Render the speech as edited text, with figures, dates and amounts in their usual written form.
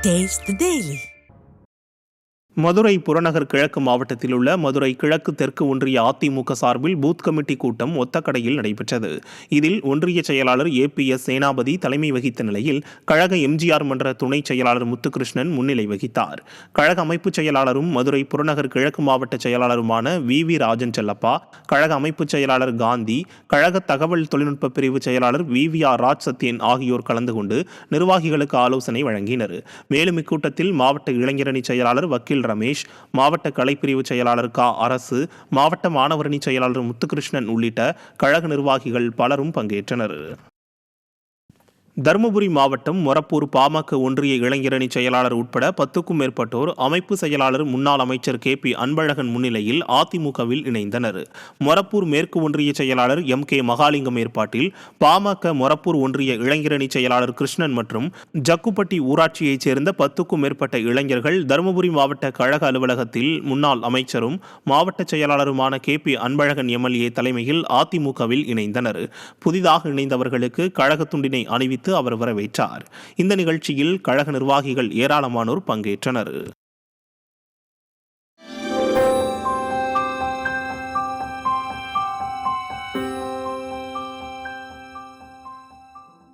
Taste the Daily. Madurai புறநகர் கிழக்கு மாவட்டத்தில் உள்ள மதுரை கிழக்கு தெற்கு ஒன்றிய அதிமுக சார்பில் பூத் கமிட்டி கூட்டம் ஒத்தக்கடையில் நடைபெற்றது. இதில் ஒன்றிய செயலாளர் APS சேனாபதி தலைமை வகித்த நிலையில் கழக எம்ஜிஆர் மன்ற துணை செயலாளர் முத்துகிருஷ்ணன் முன்னிலை வகித்தார். கழக அமைப்பு செயலாளரும் மதுரை புறநகர் கிழக்கு மாவட்ட செயலாளருமான VV ராஜன் செல்லப்பா, கழக அமைப்பு செயலாளர் காந்தி, கழக தகவல் தொழில்நுட்ப பிரிவு செயலாளர் VVR ராஜ் சத்யன் ஆகியோர் கலந்து கொண்டு நிர்வாகிகளுக்கு ஆலோசனை வழங்கினர். மேலும் இக்கூட்டத்தில் மாவட்ட இளைஞரணி செயலாளர் வக்கீல் ரமேஷ், மாவட்ட கலைப்பிரிவு செயலாளர் அரசு, மாவட்ட மாணவரணி செயலாளர் முத்துகிருஷ்ணன் உள்ளிட்ட கழக நிர்வாகிகள் பலரும் பங்கேற்றனர். தருமபுரி மாவட்டம் மொரப்பூர் பாமக ஒன்றிய இளைஞரணி செயலாளர் உட்பட 10க்கும் மேற்பட்டோர் அமைப்பு செயலாளர் முன்னாள் அமைச்சர் KP அன்பழகன் முன்னிலையில் அதிமுகவில் இணைந்தனர். மொரப்பூர் மேற்கு ஒன்றிய செயலாளர் MK மகாலிங்கம் ஏற்பாட்டில் பாமக மொரப்பூர் ஒன்றிய இளைஞரணி செயலாளர் கிருஷ்ணன் மற்றும் ஜக்குப்பட்டி ஊராட்சியைச் சேர்ந்த 10க்கும் மேற்பட்ட இளைஞர்கள் தருமபுரி மாவட்ட கழக அலுவலகத்தில் முன்னாள் அமைச்சரும் மாவட்ட செயலாளருமான KP அன்பழகன் MLA தலைமையில் அதிமுகவில் இணைந்தனர். புதிதாக இணைந்தவர்களுக்கு கழக துண்டினை அணிவித்து அவர் வரவேற்றார். இந்த நிகழ்ச்சியில் கழக நிர்வாகிகள் ஏராளமானோர் பங்கேற்றனர்.